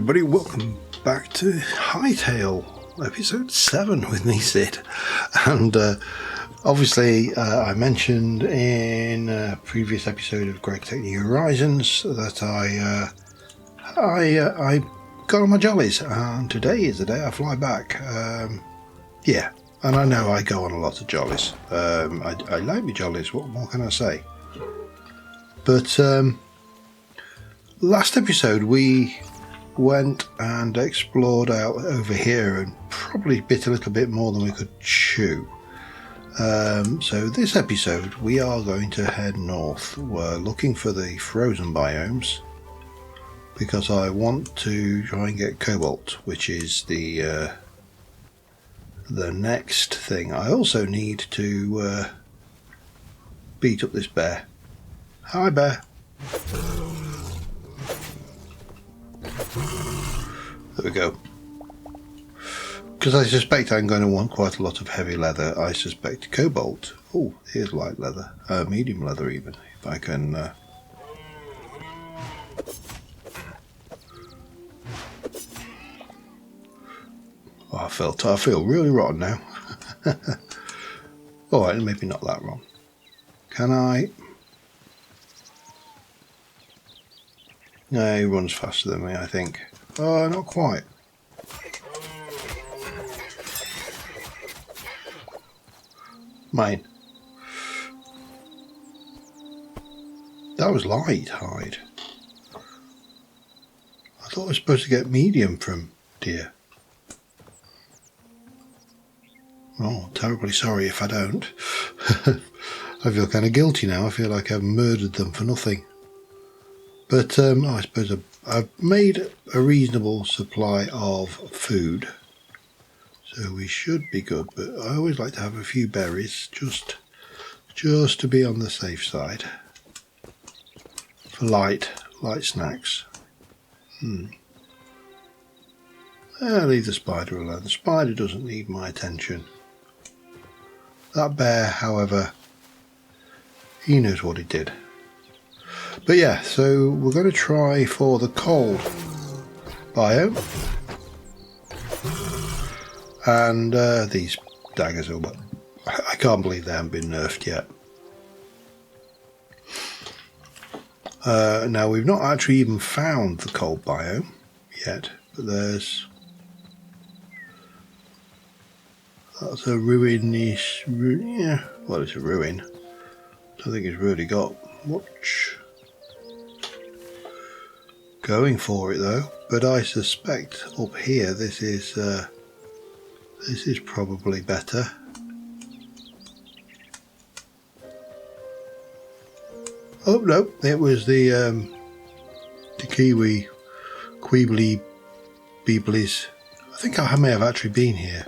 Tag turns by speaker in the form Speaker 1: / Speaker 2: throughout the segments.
Speaker 1: everybody, welcome back to Hytale, episode 7 with me, Cid. And obviously I mentioned in a previous episode of Greg Take New Horizons that I got on my jollies, and today is the day I fly back. Yeah, and I know I go on a lot of jollies. I like my jollies, what more can I say? But last episode we went and explored out over here and probably bit a little bit more than we could chew. So this episode we are going to head north. We're looking for the frozen biomes because I want to try and get Cobalt, which is the next thing. I also need to beat up this bear. Hi, bear. There we go. Because I suspect I'm going to want quite a lot of heavy leather. I suspect Cobalt. Oh, here's light leather. Medium leather even. If I can... Oh, I feel really rotten now. Alright, maybe not that wrong. Can I... No, he runs faster than me, I think. Oh, not quite. Mine. That was light hide. I thought I was supposed to get medium from deer. Oh, terribly sorry if I don't. I feel kind of guilty now. I feel like I've murdered them for nothing. But I suppose I've made a reasonable supply of food, so we should be good. But I always like to have a few berries, just to be on the safe side for light snacks. I'll leave the spider alone. The spider doesn't need my attention. That bear, however, he knows what he did. But yeah, so we're going to try for the cold biome. And these daggers are... I can't believe they haven't been nerfed yet. Now, we've not actually even found the cold biome yet, but there's... That's a ruinish... Yeah, well, it's a ruin. I don't think it's really got much going for it though, but I suspect up here this is probably better. Oh no, it was the Kiwi Queebly Beeblies. I think I may have actually been here.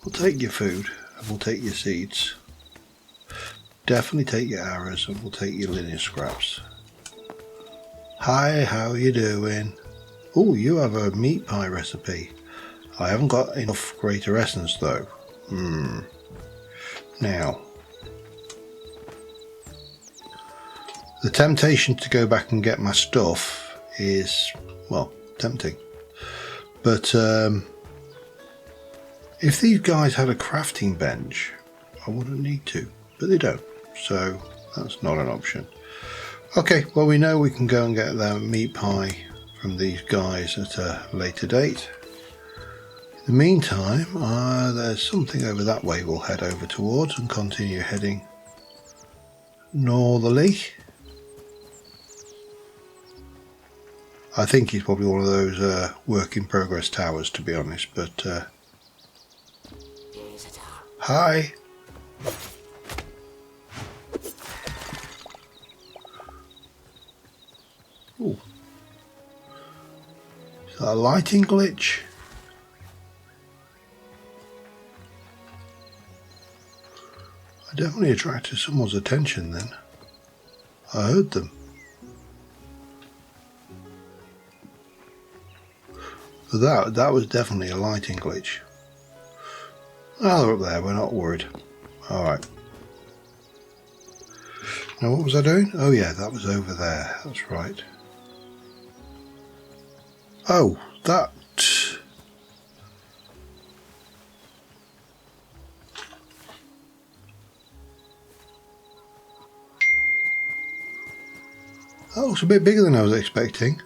Speaker 1: We'll take your food and we'll take your seeds. Definitely take your arrows and we'll take your linear scraps. Hi, how you doing? Oh, you have a meat pie recipe. I haven't got enough greater essence though. Now, the temptation to go back and get my stuff is, well, tempting. But if these guys had a crafting bench, I wouldn't need to, but they don't. So that's not an option. Okay, well, we know we can go and get that meat pie from these guys at a later date. In the meantime, there's something over that way we'll head over towards and continue heading northerly. I think he's probably one of those work in progress towers, to be honest, but hi. Ooh. Is that a lighting glitch? I definitely attracted someone's attention then. I heard them. But that was definitely a lighting glitch. Oh, they're up there, we're not worried. Alright. Now what was I doing? Oh yeah, that was over there, that's right. Oh, that... That looks a bit bigger than I was expecting.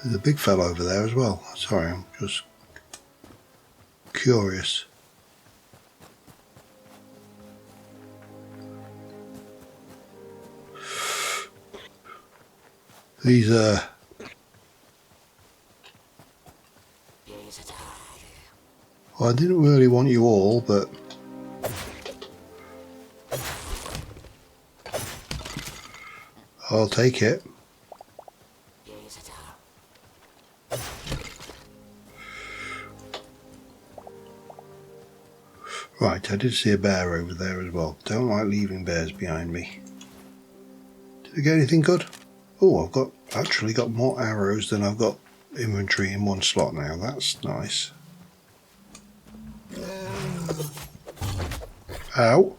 Speaker 1: There's a big fellow over there as well. Sorry, I'm just curious. These well, I didn't really want you all, but I'll take it. Right, I did see a bear over there as well. Don't like leaving bears behind me. Did I get anything good? Oh, I've actually got more arrows than I've got inventory in one slot now. That's nice. Ow.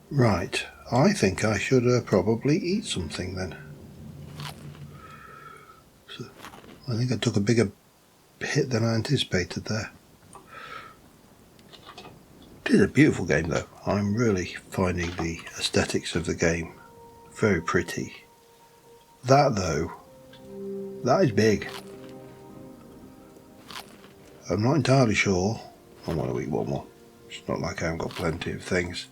Speaker 1: Right, I think I should probably eat something then. So, I think I took a bigger hit than I anticipated there. It is a beautiful game though. I'm really finding the aesthetics of the game very pretty. That though, that is big. I'm not entirely sure. I want to eat one more. It's not like I haven't got plenty of things.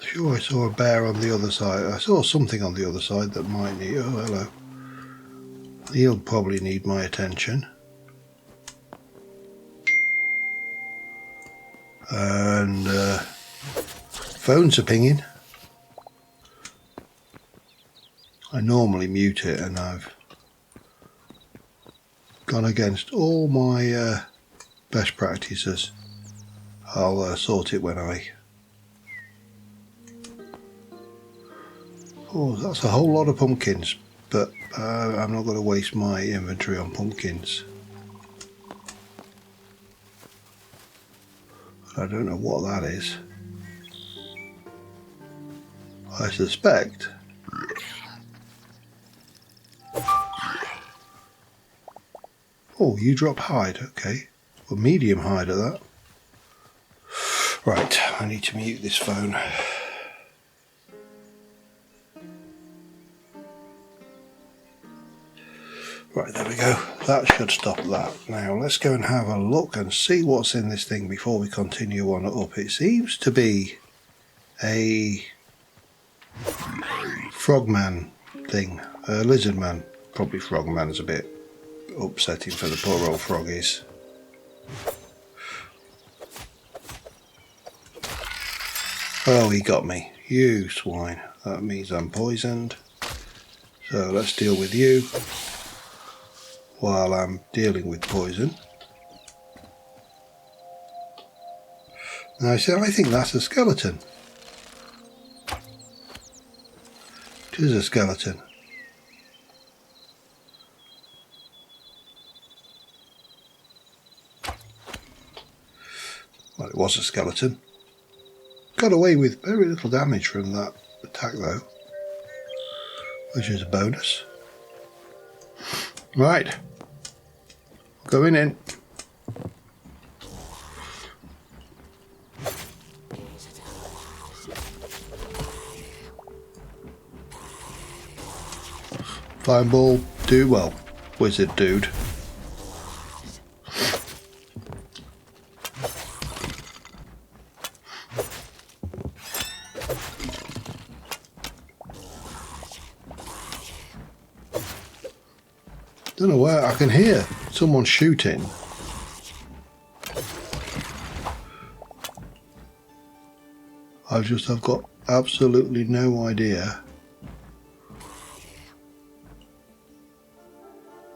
Speaker 1: Sure, I saw a bear on the other side. I saw something on the other side that might need... Oh, hello. He'll probably need my attention. And phones are pinging. I normally mute it, and I've gone against all my best practices. I'll sort it when I... Oh, that's a whole lot of pumpkins, but I'm not going to waste my inventory on pumpkins. I don't know what that is. I suspect oh, you drop hide, okay. Well, medium hide at that. Right, I need to mute this phone. Right, there we go. That should stop that. Now let's go and have a look and see what's in this thing before we continue on up. It seems to be a frogman thing, a lizard man. Probably frogman's a bit upsetting for the poor old froggies. Oh, he got me. You swine. That means I'm poisoned. So let's deal with you while I'm dealing with poison. Now I think that's a skeleton. It is a skeleton. Well, it was a skeleton. Got away with very little damage from that attack though, which is a bonus. Right, going in. Fireball, do well, wizard dude. Don't know where, I can hear someone shooting. I've got absolutely no idea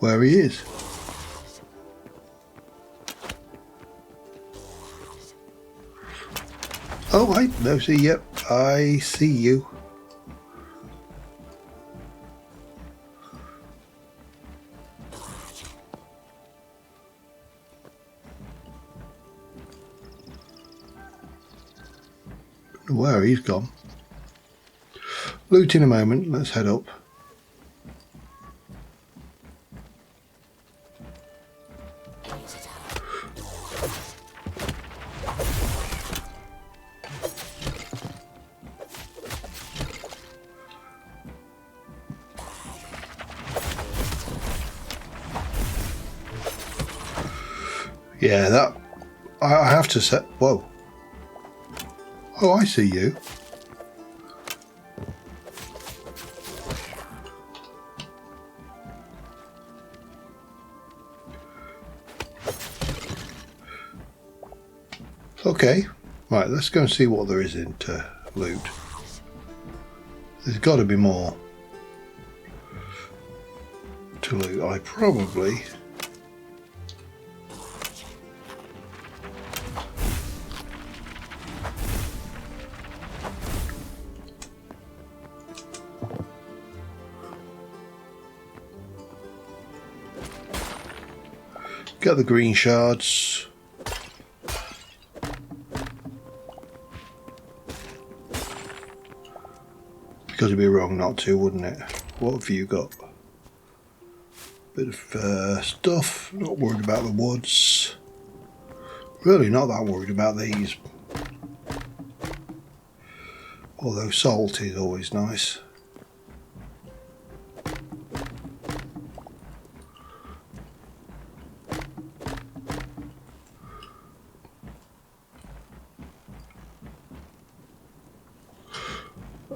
Speaker 1: where he is. Oh, no, see, yep, I see you. Where he's gone. Loot in a moment. Let's head up. Yeah, that I have to set. Whoa. Oh, I see you. Okay, right, let's go and see what there is into loot. There's got to be more to loot. I probably... Get the green shards. Because it'd be wrong not to, wouldn't it? What have you got? Bit of stuff. Not worried about the woods. Really not that worried about these. Although salt is always nice.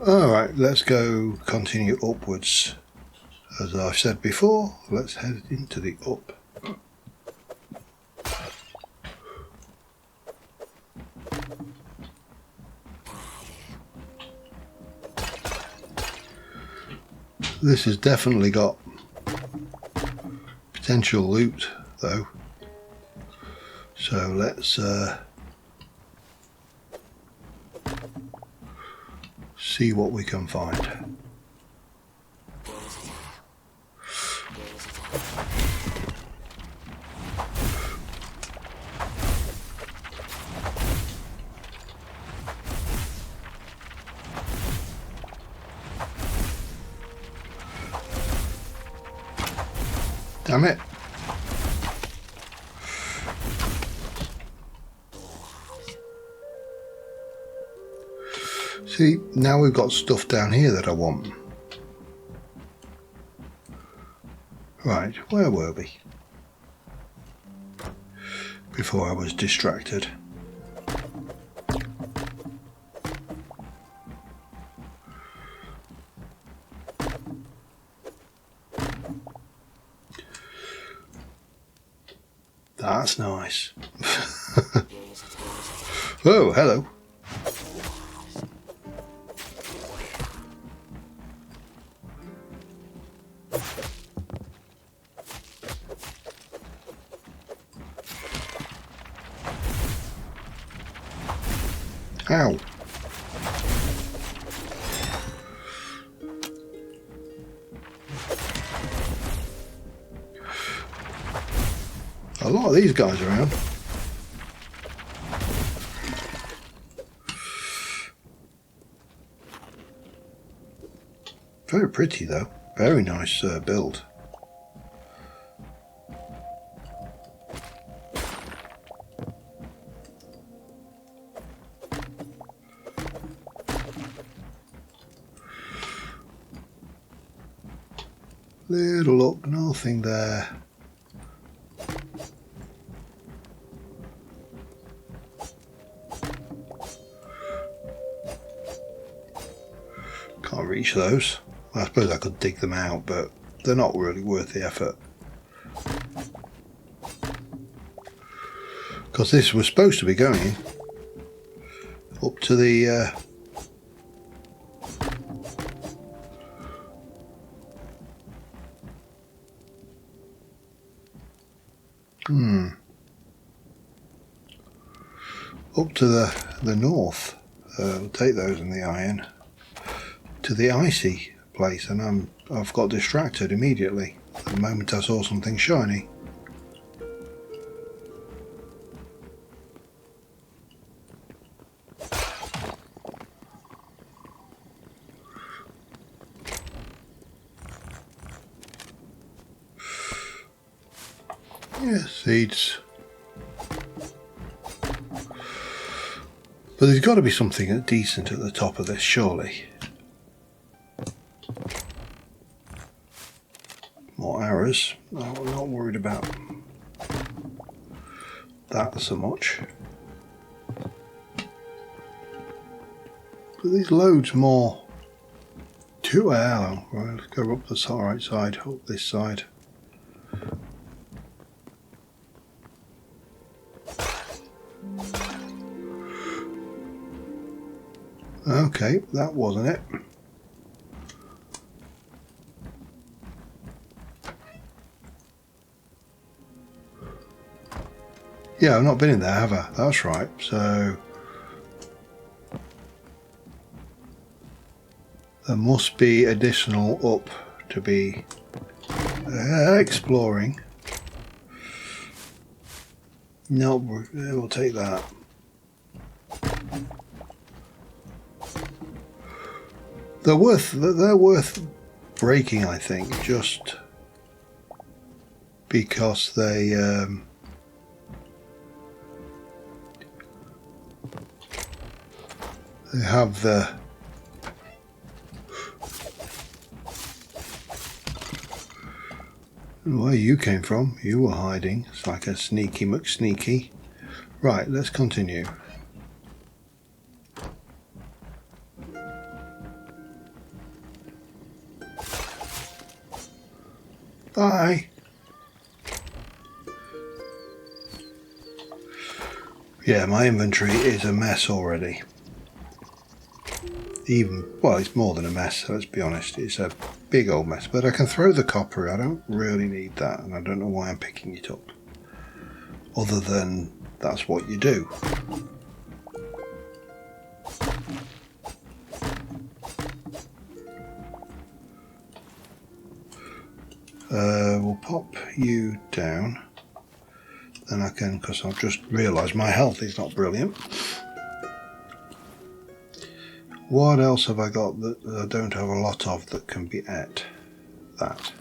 Speaker 1: Alright, let's go continue upwards. As I've said before, let's head into the up. This has definitely got potential loot though. So let's see what we can find. Damn it. See, now we've got stuff down here that I want. Right, where were we? Before I was distracted. That's nice. Oh, hello. Ow. A lot of these guys around. Very pretty though. Very nice build. Little up, nothing there. Can't reach those. Well, I suppose I could dig them out, but they're not really worth the effort. Because this was supposed to be going up to the up to the north. We'll take those in the iron to the icy place, and I've got distracted immediately the moment I saw something shiny. Yeah, seeds. But there's got to be something decent at the top of this, surely. More arrows. No, I'm not worried about that so much. But there's loads more to our. Right, let's go up the right side, up this side. Okay, that wasn't it. Yeah, I've not been in there, have I? That's right. So there must be additional up to be exploring. No, we'll take that. They're worth breaking, I think, just because they have the where you came from. You were hiding. It's like a sneaky McSneaky. Right, let's continue. Bye. Yeah, my inventory is a mess already. Well, it's more than a mess, let's be honest. It's a big old mess. But I can throw the copper. I don't really need that, and I don't know why I'm picking it up. Other than that's what you do. We'll pop you down. Then I can, because I've just realised my health is not brilliant. What else have I got that I don't have a lot of that can be at that?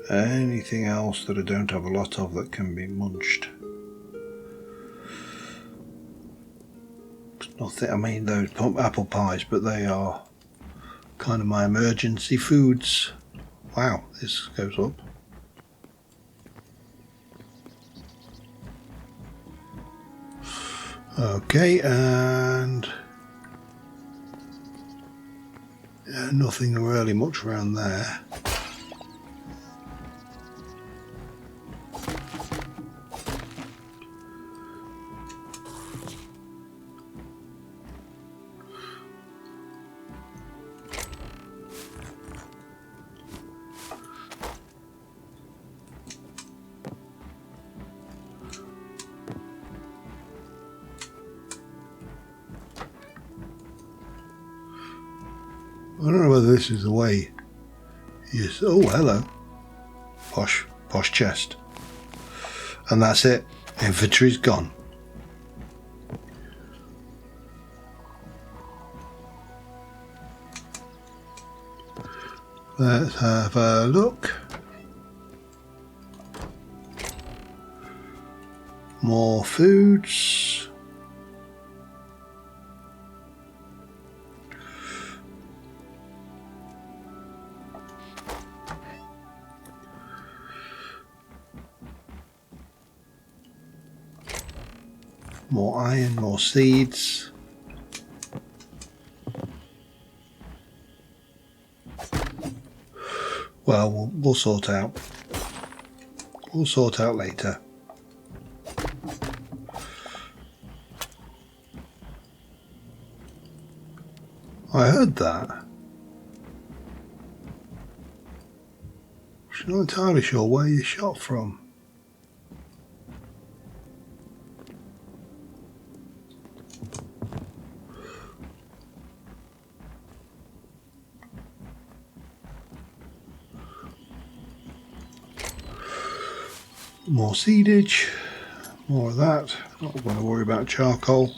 Speaker 1: Anything else that I don't have a lot of that can be munched? Nothing. I mean, those apple pies, but they are kind of my emergency foods. Wow, this goes up. Okay, and yeah, nothing really much around there. I don't know whether this is the way. Yes. Oh, hello. Posh chest. And that's it. Inventory's gone. Let's have a look. More foods. More iron, more seeds. Well, we'll sort out. We'll sort out later. I heard that. I'm not entirely sure where you shot from. More seedage, more of that. Not going to worry about charcoal.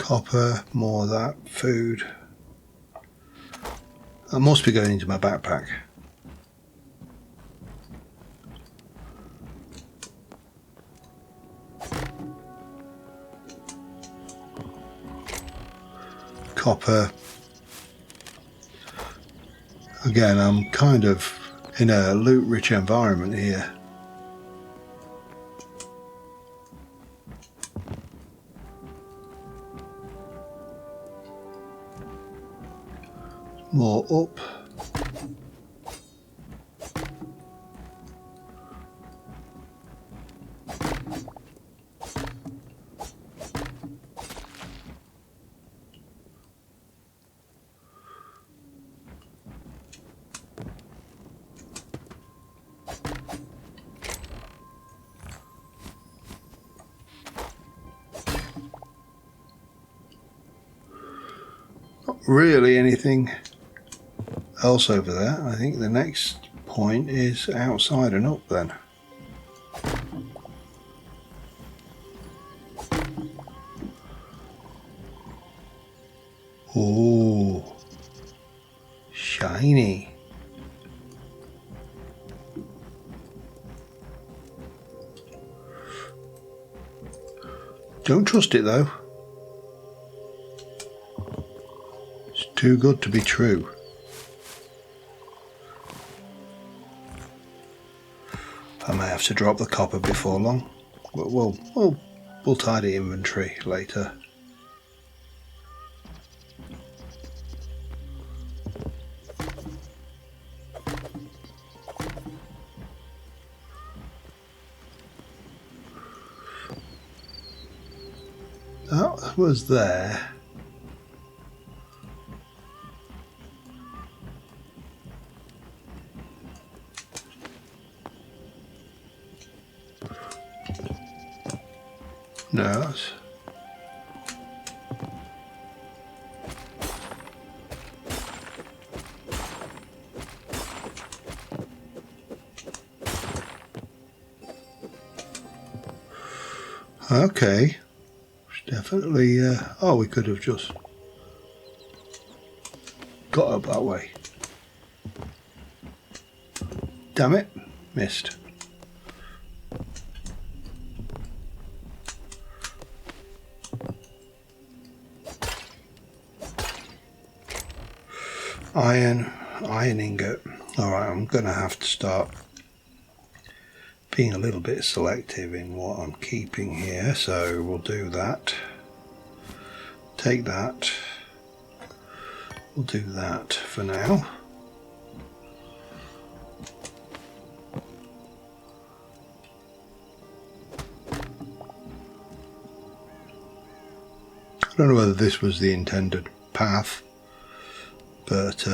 Speaker 1: copper, more of that, food. That must be going into my backpack. Copper. Again, I'm kind of in a loot-rich environment here. More up. Not really anything else over there. I think the next point is outside and up then. Oh, shiny. Don't trust it though. It's too good to be true. I may have to drop the copper before long, but we'll tidy inventory later. That was there. No, that's... Okay. Definitely, oh, we could have just got up that way. Damn it, missed. Iron ingot. Alright, I'm gonna have to start being a little bit selective in what I'm keeping here, so we'll do that. Take that. We'll do that for now. I don't know whether this was the intended path, but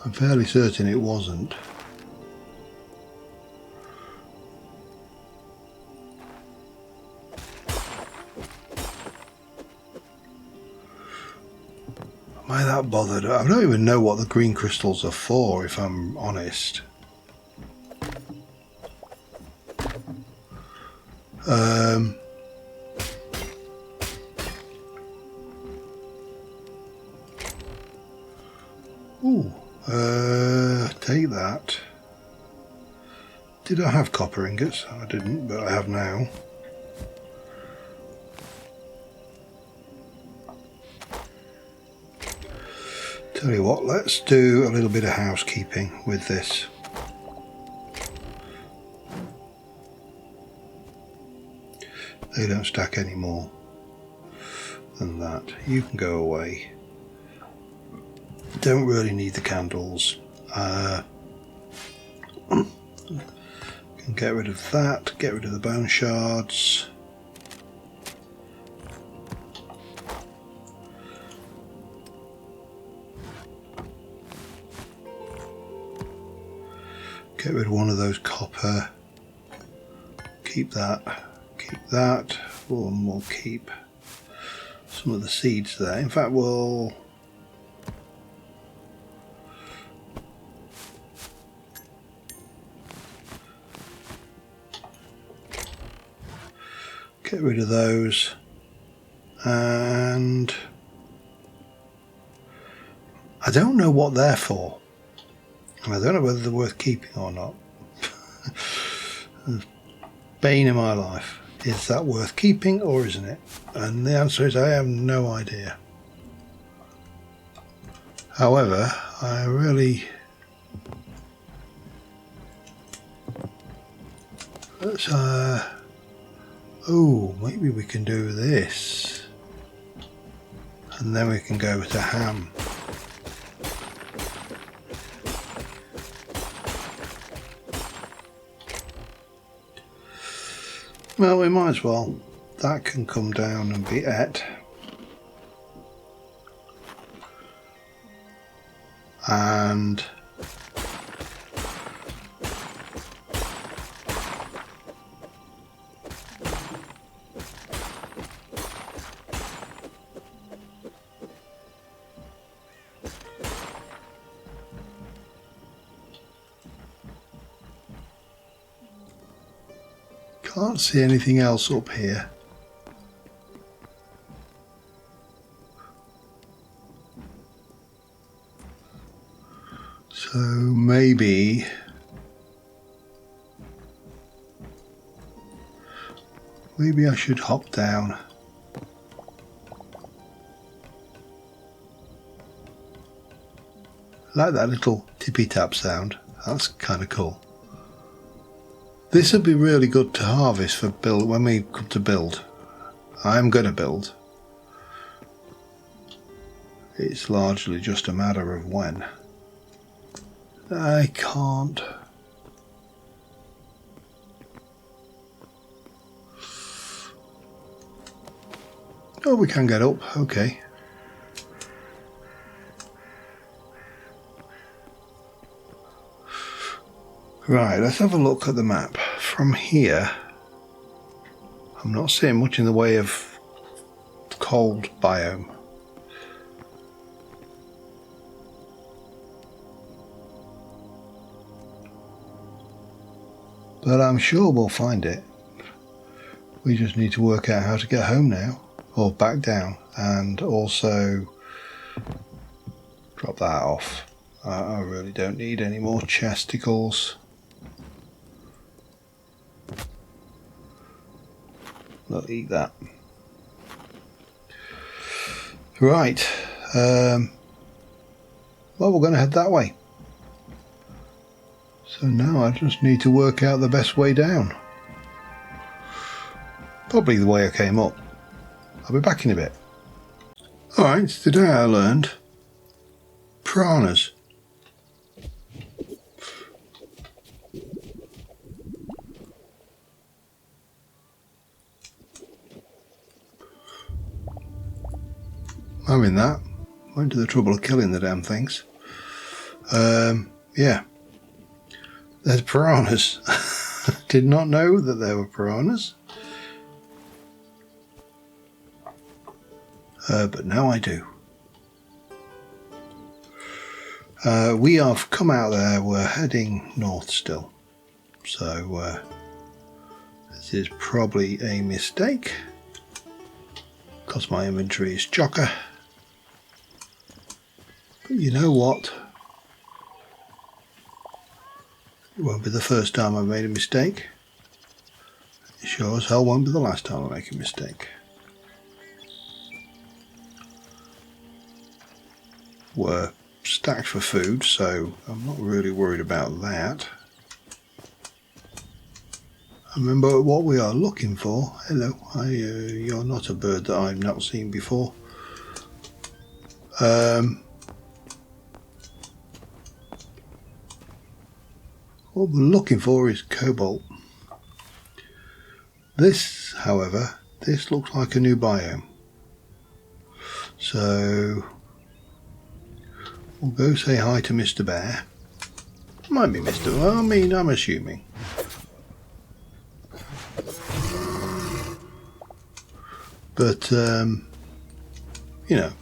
Speaker 1: I'm fairly certain it wasn't. Am I that bothered? I don't even know what the green crystals are for, if I'm honest. Take that. Did I have copper ingots? I didn't, but I have now. Tell you what, let's do a little bit of housekeeping with this. They don't stack any more than that. You can go away. Don't really need the candles. Can get rid of that, get rid of the bone shards. Get rid of one of those copper. Keep that, and we'll keep some of the seeds there. In fact, we'll Get rid of those. And I don't know what they're for. And I don't know whether they're worth keeping or not. Bane of my life. Is that worth keeping or isn't it? And the answer is I have no idea. However, I really... Let's, oh, maybe we can do this. And then we can go to ham. Well, we might as well. That can come down and be et. And can't see anything else up here. So maybe I should hop down. I like that little tippy tap sound. That's kind of cool. This would be really good to harvest for build when we come to build. I'm going to build. It's largely just a matter of when. I can't. Oh, we can get up. Okay. Right, let's have a look at the map. From here, I'm not seeing much in the way of cold biome. But I'm sure we'll find it. We just need to work out how to get home now, or back down, and also drop that off. I really don't need any more chesticles. I'll eat that. Right. Well, we're going to head that way. So now I just need to work out the best way down. Probably the way I came up. I'll be back in a bit. Alright, today I learned piranhas. Having that, went to the trouble of killing the damn things. Yeah, there's piranhas. Did not know that there were piranhas, but now I do. We have come out there. We're heading north still, so this is probably a mistake because my inventory is chocker. You know what? It won't be the first time I've made a mistake. It sure as hell won't be the last time I make a mistake. We're stacked for food, so I'm not really worried about that. Remember what we are looking for. Hello, you're not a bird that I've not seen before. What we're looking for is cobalt. This, however, this looks like a new biome. So we'll go say hi to Mr. Bear. Might be Mr. Well, I mean, I'm assuming. But, you know,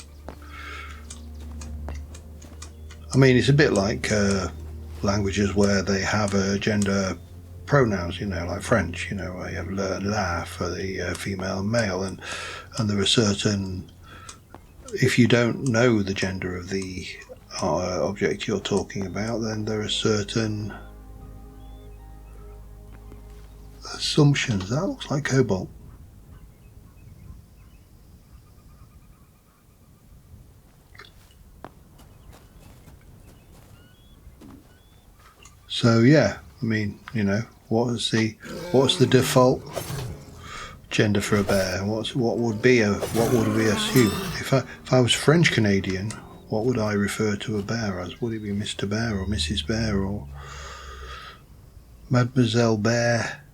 Speaker 1: I mean, it's a bit like languages where they have a gender pronouns, you know, like French, you know, where you have le, la for the female and male, and there are certain, if you don't know the gender of the object you're talking about, then there are certain assumptions. That looks like cobalt. So yeah, I mean, you know, what's the default gender for a bear? What would we assume? If I was French Canadian, what would I refer to a bear as? Would it be Mr. Bear or Mrs. Bear or Mademoiselle Bear?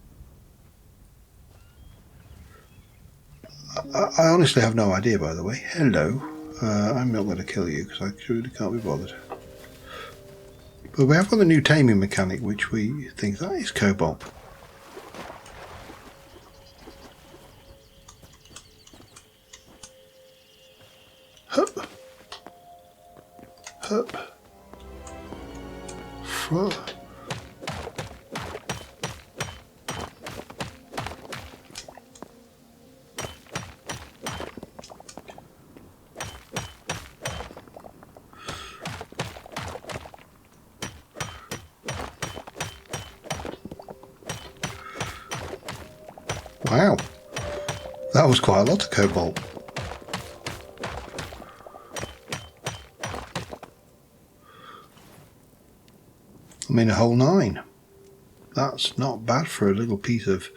Speaker 1: I honestly have no idea, by the way. Hello. I'm not going to kill you because I truly can't be bothered. But we have got the new taming mechanic, which we think that is Cobalt. Hup. Hup. Fro. Wow, that was quite a lot of cobalt. I mean, a whole 9. That's not bad for a little piece of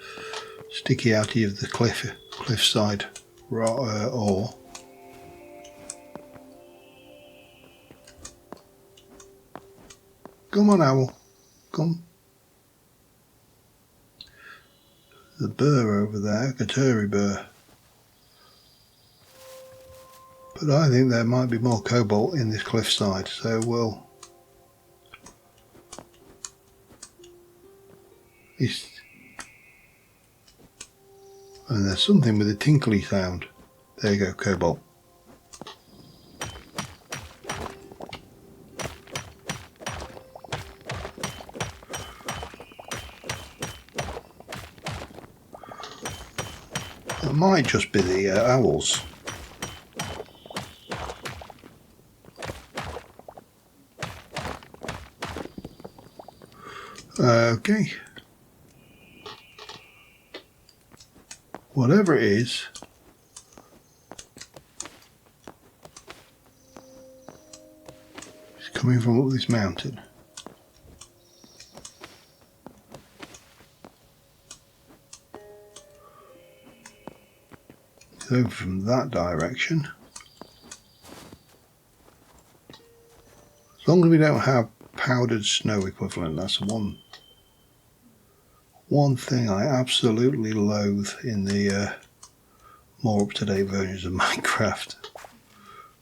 Speaker 1: sticky outy of the cliffside ore. Come on, owl. Come. The burr over there, Katuri burr. But I think there might be more cobalt in this cliffside, so we'll... And there's something with a tinkly sound. There you go, cobalt. It might just be the owls. Okay. Whatever it is, it's coming from up this mountain. It's over from that direction. As long as we don't have powdered snow equivalent, that's one thing I absolutely loathe in the more up-to-date versions of Minecraft.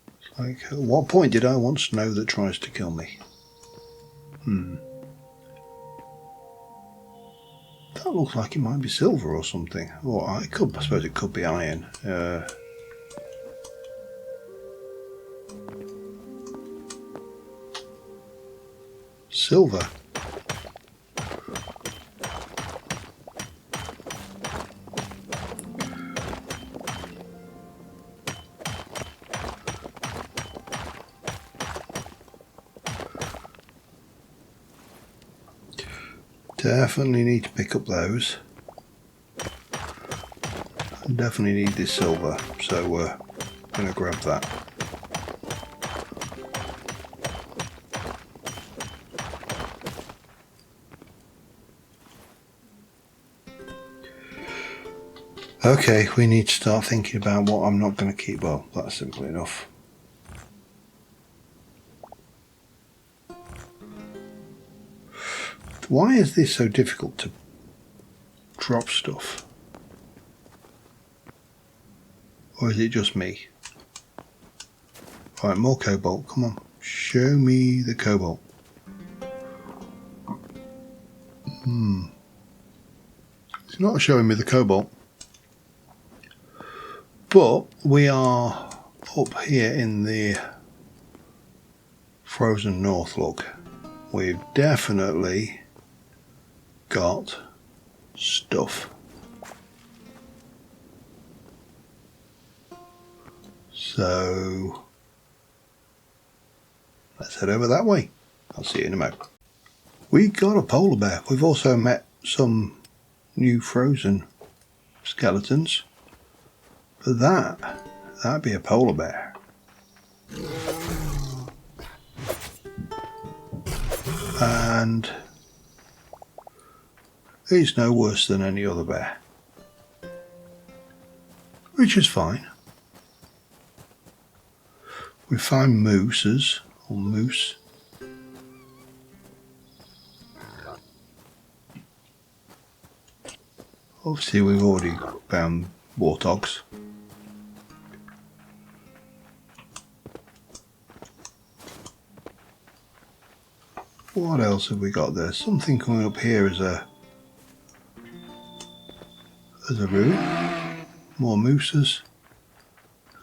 Speaker 1: It's like, at what point did I want snow that tries to kill me? That looks like it might be silver or something. Or I suppose it could be iron. Silver. Definitely need to pick up those. Definitely need this silver, so we're going to grab that. Okay, we need to start thinking about what I'm not going to keep. Well, that's simple enough. Why is this so difficult to drop stuff? Or is it just me? Right, more cobalt. Come on, show me the cobalt. It's not showing me the cobalt. But we are up here in the frozen north, look. We've definitely got stuff. So let's head over that way. I'll see you in a moment. We got a polar bear. We've also met some new frozen skeletons. But that'd be a polar bear. And he's no worse than any other bear, which is fine. We find mooses, or moose. Obviously we've already found warthogs. What else have we got there? Something coming up here as a ruin. More mooses.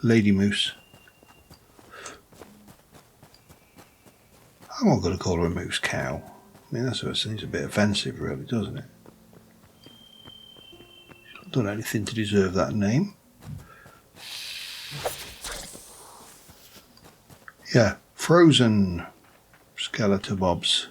Speaker 1: Lady moose. I'm not going to call her a moose cow. I mean, that sort of seems a bit offensive, really, doesn't it? She's not done anything to deserve that name. Yeah, frozen skeleton bobs.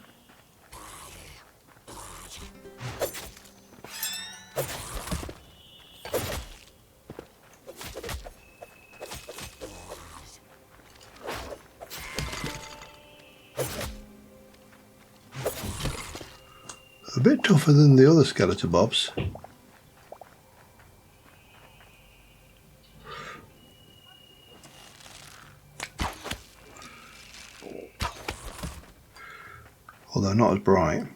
Speaker 1: A bit tougher than the other skeleton bobs. Although not as bright.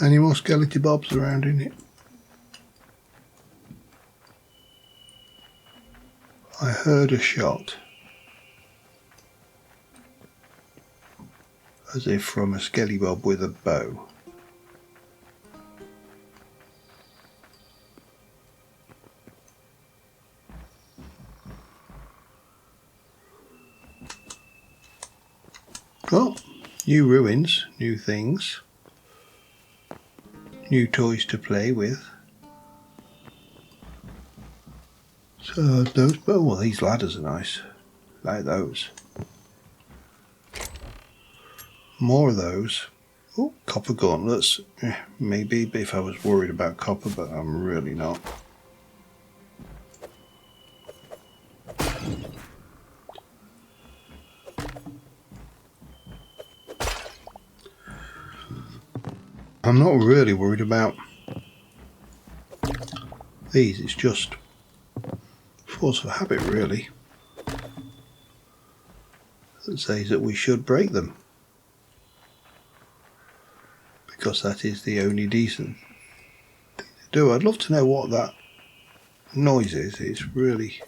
Speaker 1: Any more skeleton bobs around in it? I heard a shot. As if from a skelly bob with a bow. Oh, new ruins, new things, new toys to play with. So those, oh well, these ladders are nice, like those. More of those. Oh, copper gauntlets. Maybe if I was worried about copper, but I'm really not. I'm not really worried about these. It's just force of habit, really, that says that we should break them. Because that is the only decent thing to do. I'd love to know what that noise is. It's really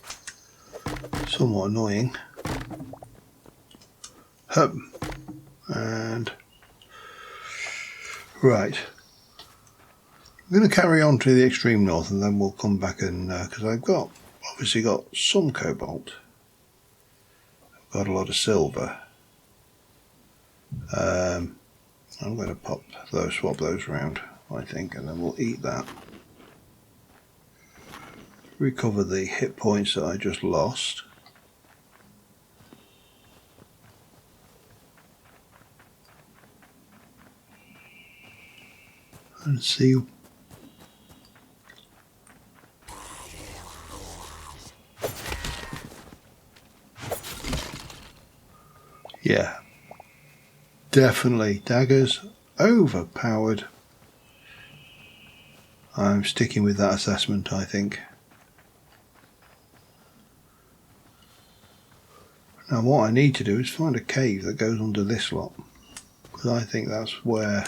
Speaker 1: somewhat annoying. And right, I'm going to carry on to the extreme north, and then we'll come back and because I've obviously got some cobalt. I've got a lot of silver. I'm going to swap those around, I think, and then we'll eat that. Recover the hit points that I just lost. And see. Yeah. Definitely daggers overpowered. I'm sticking with that assessment, I think. Now what I need to do is find a cave that goes under this lot, because I think that's where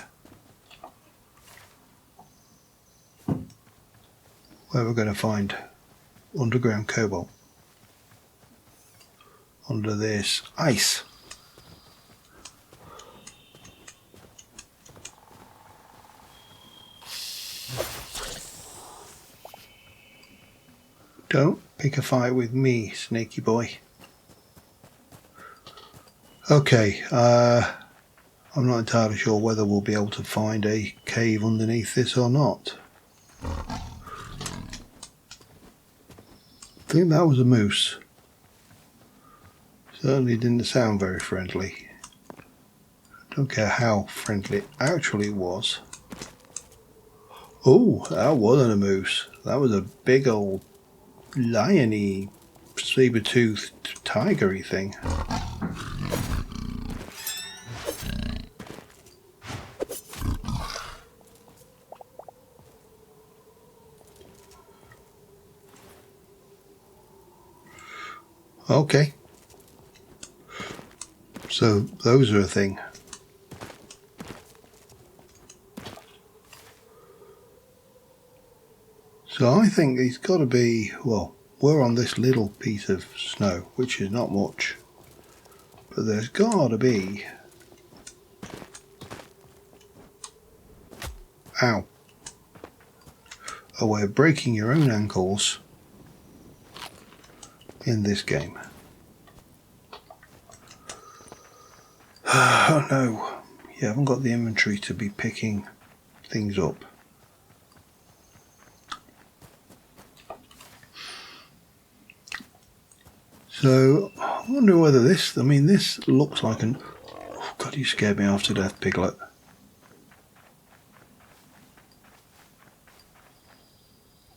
Speaker 1: we're going to find underground cobalt. Under this ice. Don't pick a fight with me, sneaky boy. Okay, I'm not entirely sure whether we'll be able to find a cave underneath this or not. I think that was a moose. Certainly didn't sound very friendly. Don't care how friendly it actually was. Oh, that wasn't a moose. That was a big old lion-y, saber-toothed, tiger-y thing. Okay. So those are a thing. So I think it's got to be, well, we're on this little piece of snow, which is not much. But there's got to be... Ow. A way of breaking your own ankles in this game. Oh no. You haven't got the inventory to be picking things up. So, I wonder whether this looks like an... Oh God, you scared me half to death, Piglet.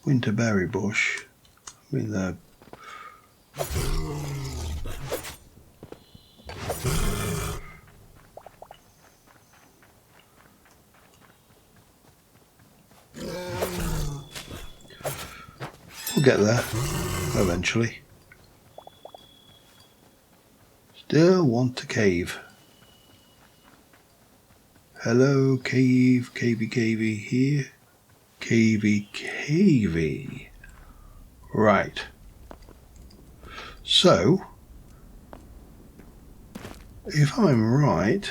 Speaker 1: Winterberry bush. I mean, the... We'll get there, eventually. Still want a cave. Hello, cave, cavey here. Cavey. Right. So, if I'm right,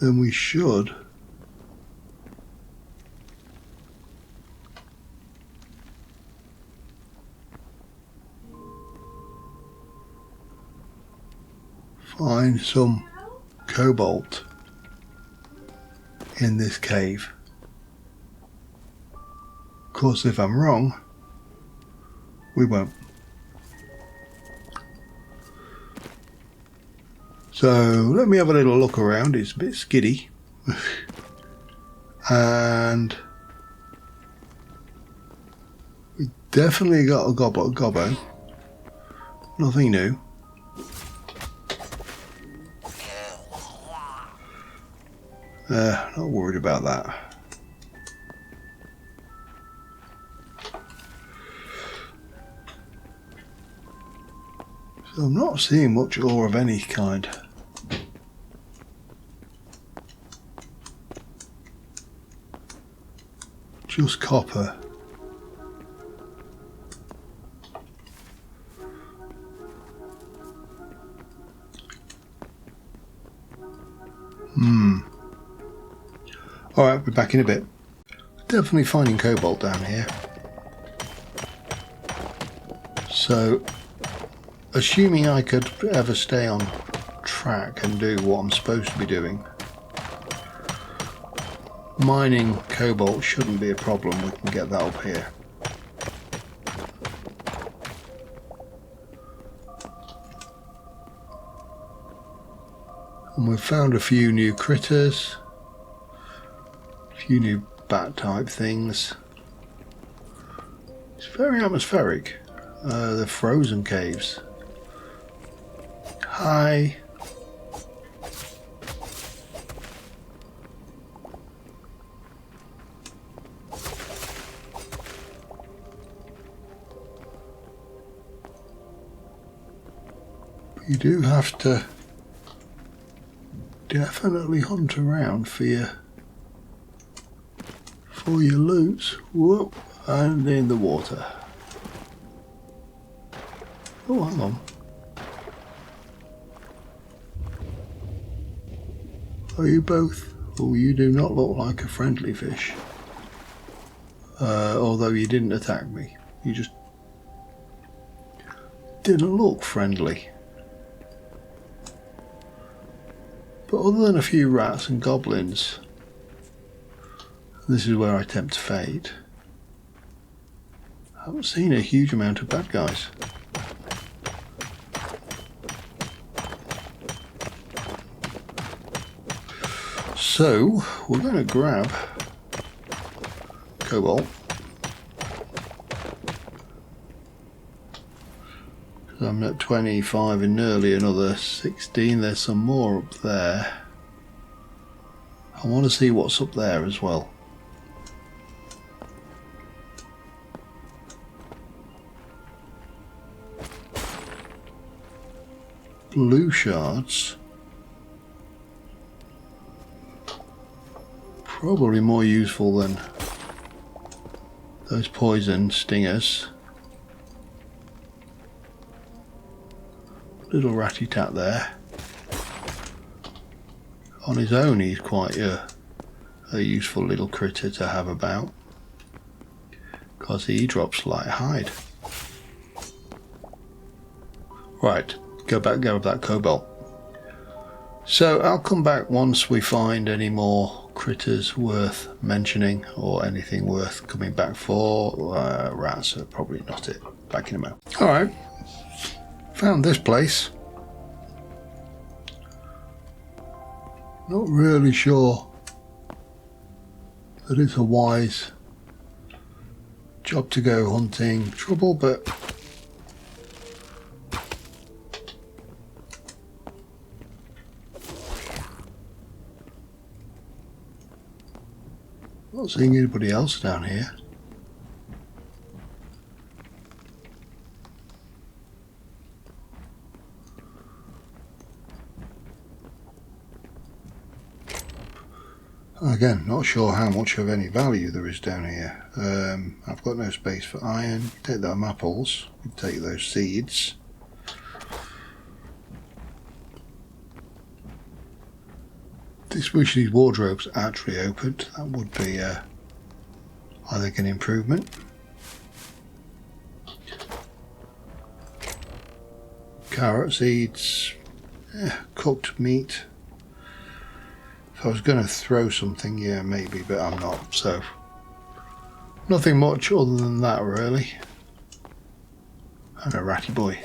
Speaker 1: then we should find some cobalt in this cave. Of course, if I'm wrong, we won't. So let me have a little look around. It's a bit skiddy. And we definitely got a gobbo. Nothing new. Not worried about that. So I'm not seeing much ore of any kind. Just copper. Alright, we're back in a bit. Definitely finding cobalt down here. So, assuming I could ever stay on track and do what I'm supposed to be doing, mining cobalt shouldn't be a problem. We can get that up here. And we've found a few new critters. Few new bat type things. It's very atmospheric. The frozen caves. Hi. You do have to definitely hunt around for your loot. Whoop, and in the water. Oh, hang on. Are you both? Oh, you do not look like a friendly fish. Although you didn't attack me. You just didn't look friendly. But other than a few rats and goblins, this is where I tempt fate, I haven't seen a huge amount of bad guys. So we're going to grab Cobalt. I'm at 25 and nearly another 16. There's some more up there. I want to see what's up there as well. Blue shards. Probably more useful than those poison stingers. Little ratty-tat there. On his own he's quite a useful little critter to have about, because he drops light hide. Right, go back, grab that cobalt. So I'll come back once we find any more critters worth mentioning, or anything worth coming back for. Rats are probably not it. Back in a moment. Alright. Found this place. Not really sure that it's a wise job to go hunting trouble, but not seeing anybody else down here. Again, not sure how much of any value there is down here. I've got no space for iron. Take them apples. Take those seeds. Just wish these wardrobes actually opened. That would be, I think, an improvement. Carrot seeds. Cooked meat. If I was going to throw something, yeah, maybe, but I'm not, so nothing much other than that, really. And a ratty boy.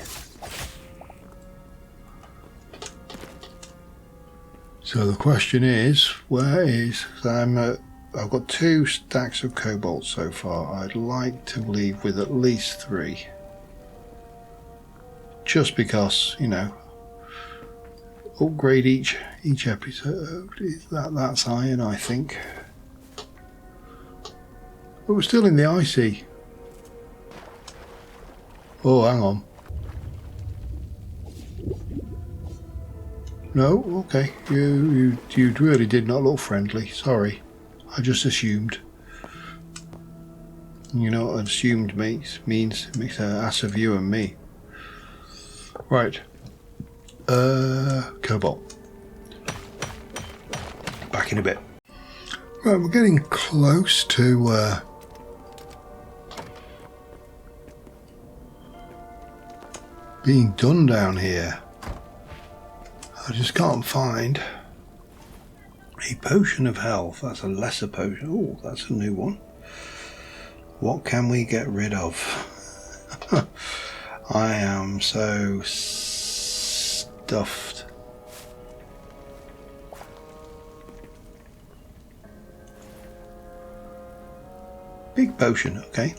Speaker 1: So the question is, where is... I've got 2 stacks of cobalt so far. I'd like to leave with at least 3. Just because, you know, upgrade each episode. That's iron, I think. But we're still in the icy. Oh, hang on. No, okay. You really did not look friendly. Sorry, I just assumed. You know what assumed means? It makes an ass of you and me. Right. Cobalt. Back in a bit. Right, we're getting close to being done down here. I just can't find a potion of health. That's a lesser potion. Oh, that's a new one. What can we get rid of? I am so stuffed. Big potion, okay.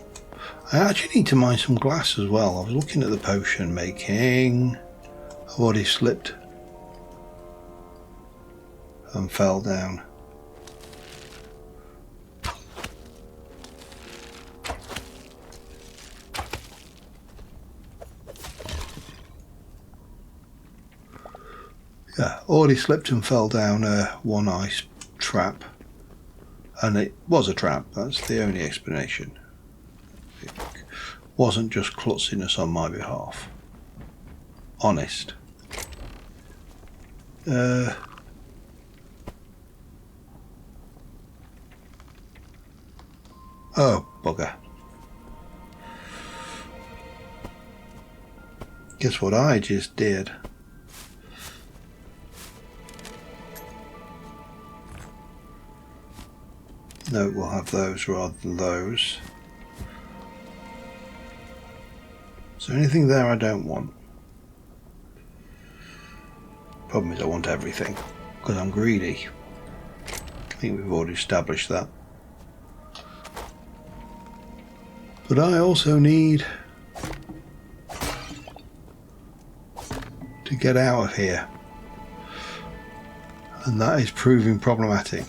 Speaker 1: I actually need to mine some glass as well. I was looking at the potion making. I've already slipped and fell down. Yeah, already slipped and fell down one ice trap. And it was a trap, that's the only explanation. It wasn't just klutziness on my behalf. Honest. Oh, bugger. Guess what I just did? No, we'll have those rather than those. Is there anything there I don't want? Problem is I want everything, because I'm greedy. I think we've already established that. But I also need to get out of here. And that is proving problematic,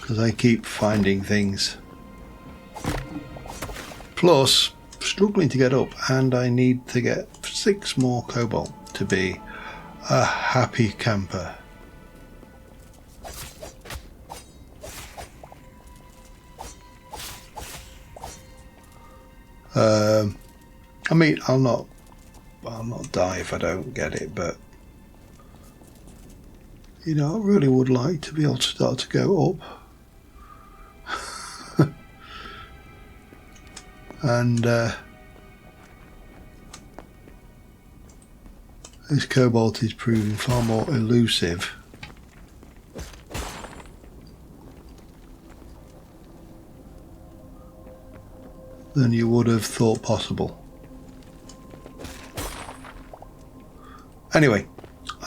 Speaker 1: because I keep finding things. Plus, struggling to get up, and I need to get 6 more cobalt to be a happy camper. I mean, I'll not die if I don't get it, but you know, I really would like to be able to start to go up. And this cobalt is proving far more elusive than you would have thought possible. Anyway,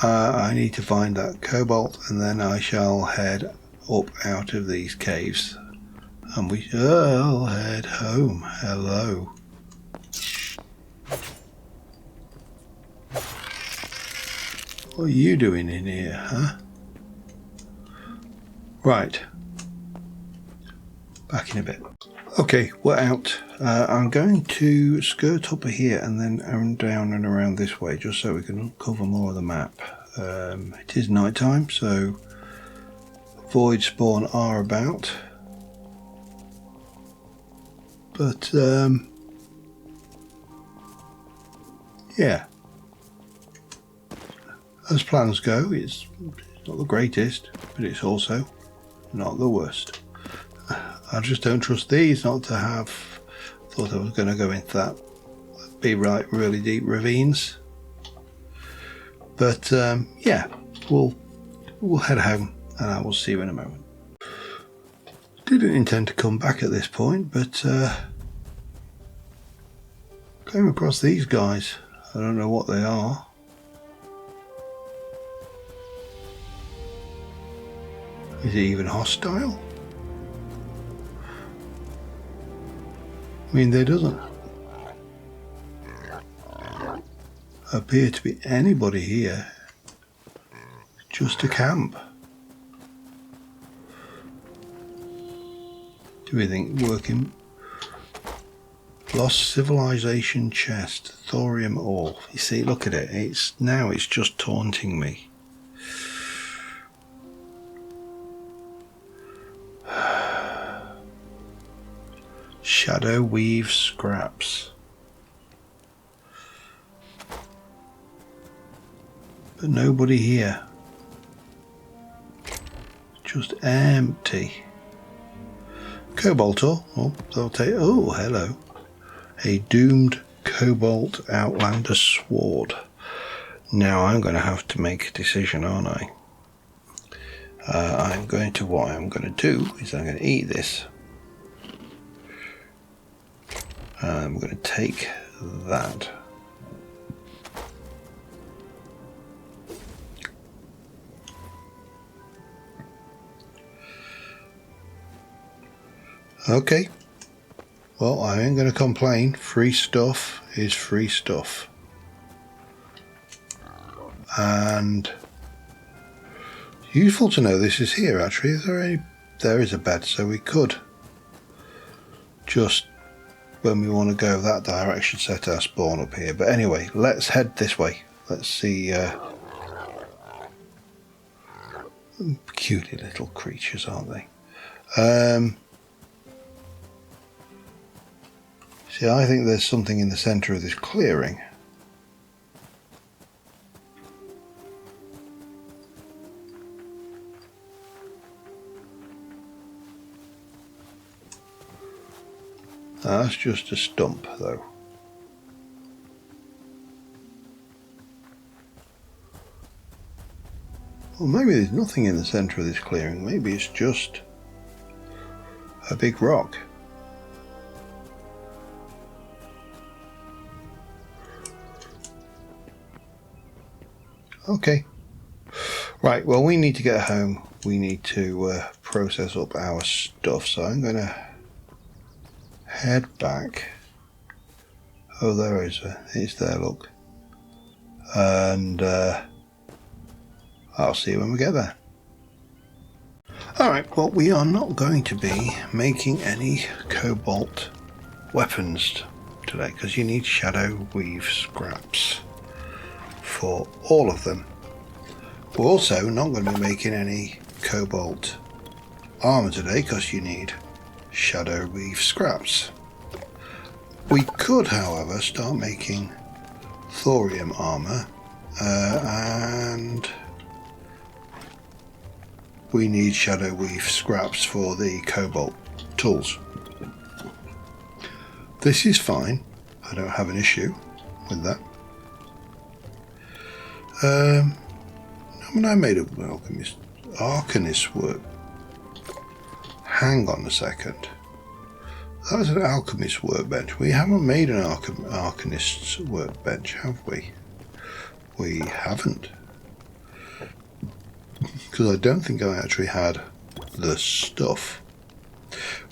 Speaker 1: I need to find that cobalt, and then I shall head up out of these caves, and we shall head home. Hello. What are you doing in here, huh? Right. Back in a bit. Okay, we're out. I'm going to skirt up here and then down and around this way, just so we can cover more of the map. It is night time, so void spawn are about. But yeah, as plans go, it's not the greatest, but it's also not the worst. I just don't trust these not to have. Thought I was going to go into that really deep ravines, but yeah, we'll head home, and I will see you in a moment. Didn't intend to come back at this point, but came across these guys. I don't know what they are. Is it even hostile? I mean, there doesn't appear to be anybody here, just a camp. Do we think working? Lost civilization chest, thorium ore. You see, look at it. It's just taunting me. Shadow weave scraps. But nobody here. Just empty. Cobalt ore. Oh, they'll take. Oh, hello. A doomed cobalt outlander sword. Now I'm going to have to make a decision, aren't I? What I'm going to do is I'm going to eat this. I'm going to take that. Okay. Well, I ain't going to complain. Free stuff is free stuff. And useful to know this is here, actually. There is a bed, so we could just, when we want to go that direction, set our spawn up here. But anyway, let's head this way. Let's see. Cutie little creatures, aren't they? See, I think there's something in the centre of this clearing. That's just a stump, though. Well, maybe there's nothing in the centre of this clearing. Maybe it's just a big rock. Okay. Right, well, we need to get home. We need to process up our stuff. So I'm going to head back. Oh, there is it's there, look. And I'll see you when we get there. Alright, well, we are not going to be making any cobalt weapons today because you need shadow weave scraps for all of them. We're also not going to be making any cobalt armor today because you need shadow weave scraps. We could, however, start making thorium armor, and we need shadow weave scraps for the cobalt tools. This is fine. I don't have an issue with that. When I made an Arcanist work. Hang on a second. That was an alchemist workbench. We haven't made an Arcanist's workbench, have we? We haven't. Because I don't think I actually had the stuff.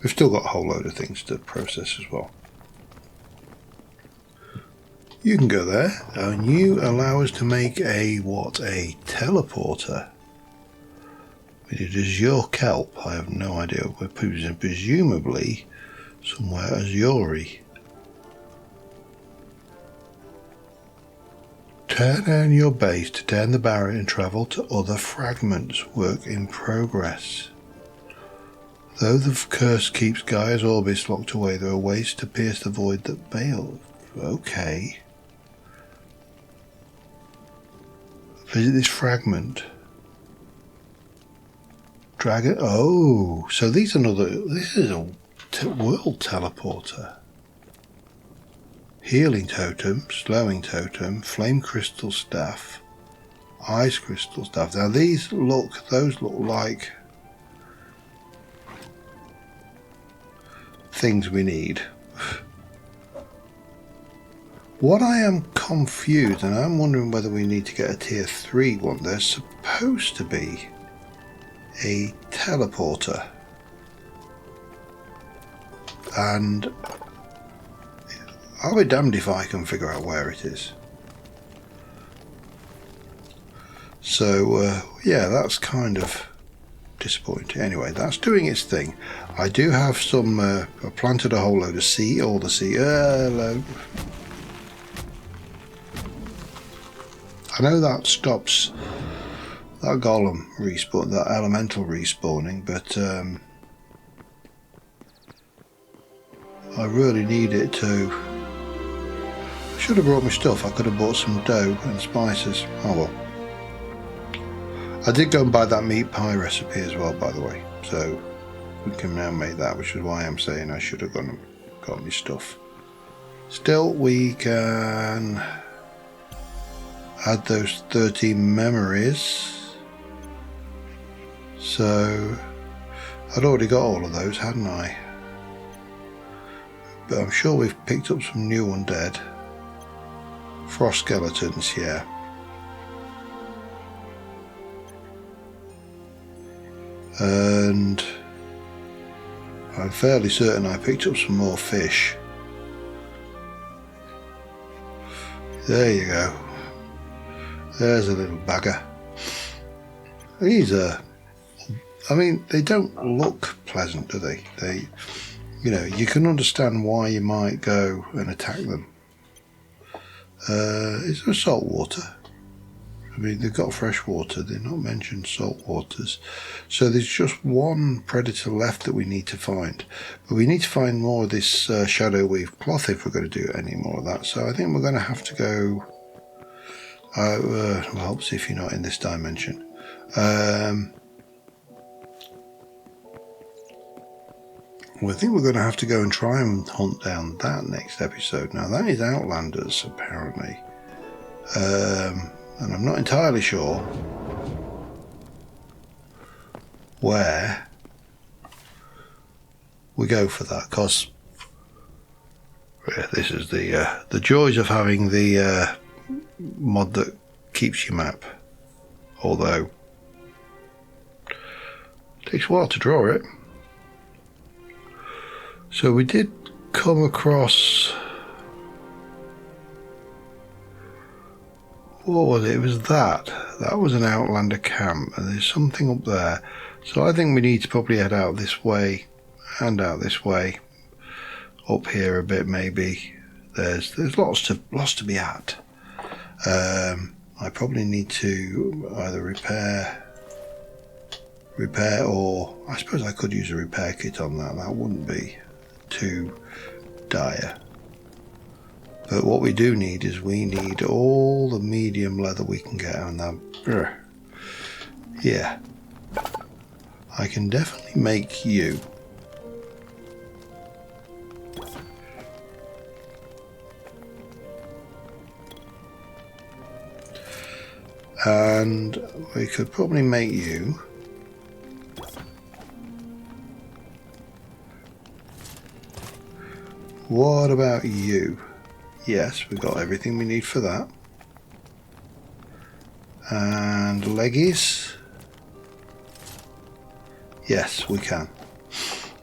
Speaker 1: We've still got a whole load of things to process as well. You can go there, and you allow us to make a teleporter. It is your kelp. I have no idea. We're presumably somewhere Azuri. Turn down your base to turn the barrier and travel to other fragments. Work in progress. Though the curse keeps Gaia's orbits locked away, there are ways to pierce the void that bail. Okay. Visit this fragment. Dragon. Oh, so these are another. This is a world teleporter. Healing totem, slowing totem, flame crystal staff, ice crystal staff. Now those look like things we need. What I am confused, and I'm wondering whether we need to get a tier 3 one. There's supposed to be a teleporter, and I'll be damned if I can figure out where it is. So yeah, that's kind of disappointing. Anyway, that's doing its thing. I do have some. I planted a whole load of sea. All the sea. Hello. I know that stops that golem respawn, that elemental respawning, but I really need it to. I should have brought my stuff. I could have bought some dough and spices. Oh well. I did go and buy that meat pie recipe as well, by the way, so we can now make that, which is why I'm saying I should have gone and got my stuff. Still, we can add those 13 memories. So I'd already got all of those, hadn't I? But I'm sure we've picked up some new undead. Frost skeletons, yeah. And I'm fairly certain I picked up some more fish. There you go. There's a little bagger. These are, I mean, they don't look pleasant, do they? They, you know, you can understand why you might go and attack them. Is there salt water? I mean, they've got fresh water. They're not mentioned salt waters. So there's just one predator left that we need to find. But we need to find more of this shadow weave cloth if we're going to do any more of that. So I think we're going to have to go. Well, helps if you're not in this dimension. Well, I think we're going to have to go and try and hunt down that next episode. Now, that is Outlanders, apparently. And I'm not entirely sure where we go for that, because this is the joys of having the mod that keeps your map, although it takes a while to draw it. So we did come across, what was it? It was that was an Outlander camp, and there's something up there. So I think we need to probably head out this way and out this way, up here a bit maybe. There's lots to be at. I probably need to either repair, or I suppose I could use a repair kit on that. That wouldn't be too dire. But what we do need is we need all the medium leather we can get, and that, yeah, I can definitely make you. And we could probably make you. What about you? Yes, we've got everything we need for that. And leggies. Yes, we can.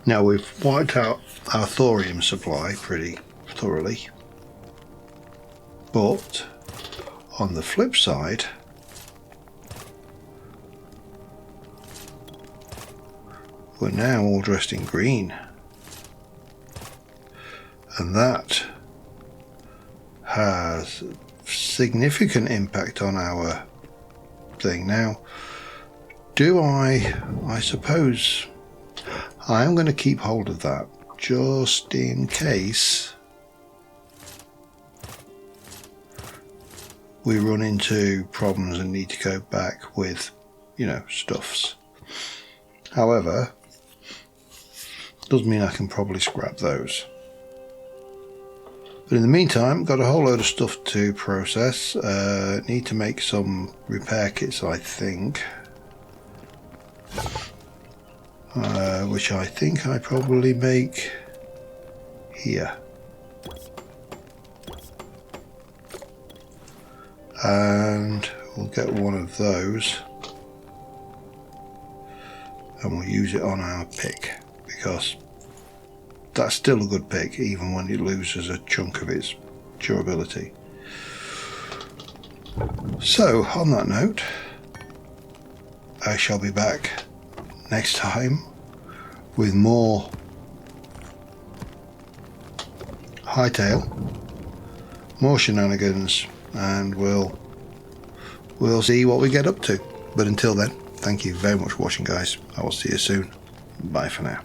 Speaker 1: Now we've wiped out our thorium supply pretty thoroughly. But on the flip side, we're now all dressed in green. And that has significant impact on our thing. Now, I suppose I am going to keep hold of that just in case we run into problems and need to go back with, stuffs. However, does mean I can probably scrap those. But in the meantime, got a whole load of stuff to process. Need to make some repair kits, I think. Which I think I probably make here. And we'll get one of those. And we'll use it on our pick, because that's still a good pick even when it loses a chunk of its durability. So on that note, I shall be back next time with more Hytale, more shenanigans, and we'll see what we get up to. But until then, thank you very much for watching, guys. I will see you soon. Bye for now.